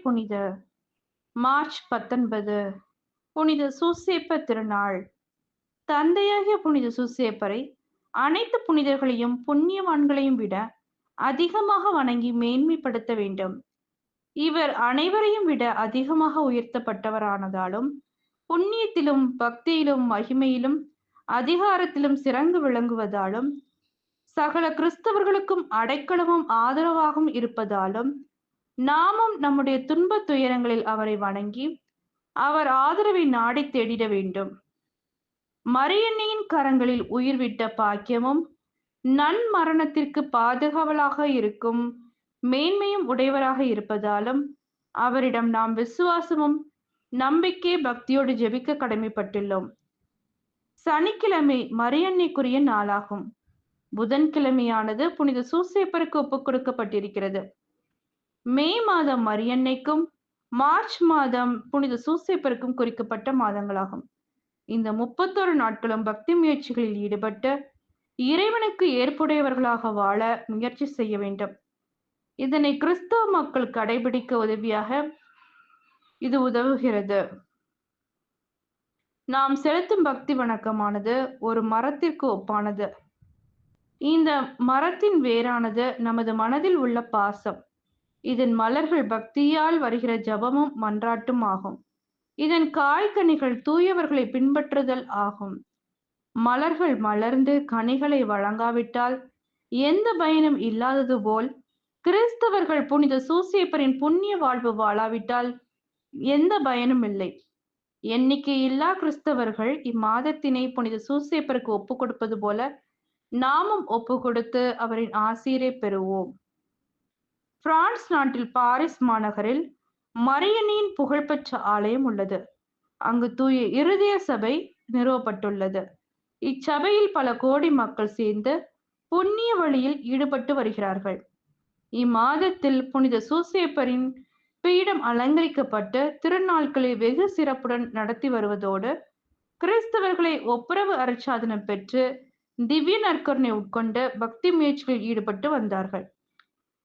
புனித மார்ச் 19 புனித சூசேப்பர் திருநாள். தந்தையாகிய புனித சூசேப்பரை அனைத்து புனிதர்களையும் புண்ணியவான்களையும் விட அதிகமாக வணங்கி மேன்மைப்படுத்த வேண்டும். இவர் அனைவரையும் விட அதிகமாக உயர்த்தப்பட்டவரானதாலும் புண்ணியத்திலும் பக்தியிலும் மகிமையிலும் அதிகாரத்திலும் சிறந்து விளங்குவதாலும் சகல கிறிஸ்தவர்களுக்கும் அடைக்கலமும் ஆதரவாகவும் இருப்பதாலும் நாமும் நம்முடைய துன்ப துயரங்களில் அவரை வணங்கி அவர் ஆதரவை நாடி தேடிட வேண்டும். மரியன்னையின் கரங்களில் உயிர் விட்ட பாக்கியமும் நன்மரணத்திற்கு பாதுகாவலாக இருக்கும் மேன்மையும் உடையவராக இருப்பதாலும் அவரிடம் நாம் விசுவாசமும் நம்பிக்கை பக்தியோடு ஜெபிக்க கடமைப்பட்டுள்ளோம். சனிக்கிழமை மரியன்னைக்குரிய நாளாகும். புதன்கிழமையானது புனித சூசேப்பருக்கு ஒப்புக் கொடுக்கப்பட்டிருக்கிறது. மே மாதம் மரியன்னைக்கும் மார்ச் மாதம் புனித சூசேப்பருக்கும் குறிக்கப்பட்ட மாதங்களாகும். இந்த 31 நாட்களும் பக்தி முயற்சிகளில் ஈடுபட்டு இறைவனுக்கு ஏற்புடையவர்களாக வாழ முயற்சி செய்ய வேண்டும். இதனை கிறிஸ்தவ மக்கள் கடைபிடிக்க இது உதவுகிறது. நாம் செலுத்தும் பக்தி வணக்கமானது ஒரு மரத்திற்கு ஒப்பானது. இந்த மரத்தின் வேரானது நமது மனதில் உள்ள பாசம். இதன் மலர்கள் பக்தியால் வருகிற ஜபமும் மன்றாட்டும் ஆகும். இதன் காய்கனிகள் தூயவர்களை பின்பற்றுதல் ஆகும். மலர்கள் மலர்ந்து கனிகளை வழங்காவிட்டால் எந்த பயனும் இல்லாதது போல் கிறிஸ்தவர்கள் புனித சூசேப்பரின் புண்ணிய வாழ்வு வாழாவிட்டால் எந்த பயனும் இல்லை. எண்ணிக்கையில்லா கிறிஸ்தவர்கள் இம்மாதத்தினை புனித சூசேப்பருக்கு ஒப்பு கொடுப்பது போல நாமும் ஒப்பு கொடுத்து அவரின் ஆசீரை பெறுவோம். பிரான்ஸ் நாட்டில் பாரிஸ் மாநகரில் மரியன்னையின் புகழ்பெற்ற ஆலயம் உள்ளது. அங்கு தூய இருதய சபை நிறுவப்பட்டுள்ளது. இச்சபையில் பல கோடி மக்கள் சேர்ந்து புண்ணிய வழியில் ஈடுபட்டு வருகிறார்கள். இம்மாதத்தில் புனித சூசேப்பரின் பீடம் அலங்கரிக்கப்பட்டு திருநாட்களை வெகு சிறப்புடன் நடத்தி வருவதோடு கிறிஸ்தவர்களை ஒப்புரவு அருட்சாதனம் பெற்று திவ்ய நற்கருணை உட்கொண்டு பக்தி முயற்சிகளில் ஈடுபட்டு வந்தார்கள்.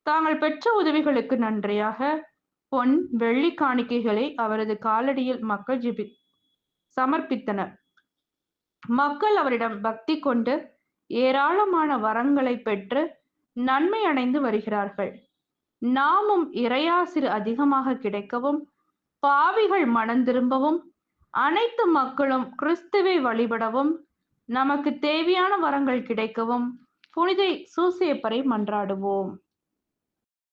தாங்கள் பெற்ற உதவிகளுக்கு நன்றியாக பொன் வெள்ளி காணிக்கைகளை அவரது காலடியில் மக்கள் சமர்ப்பித்தனர். மக்கள் அவரிடம் பக்தி கொண்டு ஏராளமான வரங்களை பெற்று நன்மை அடைந்து வருகிறார்கள். நாமும் இறையாசிர் அதிகமாக கிடைக்கவும் பாவிகள் மனம் திரும்பவும் அனைத்து மக்களும் கிறிஸ்துவை வழிபடவும் நமக்கு தேவையான வரங்கள் கிடைக்கவும் புனித சூசேப்பரை மன்றாடுவோம்.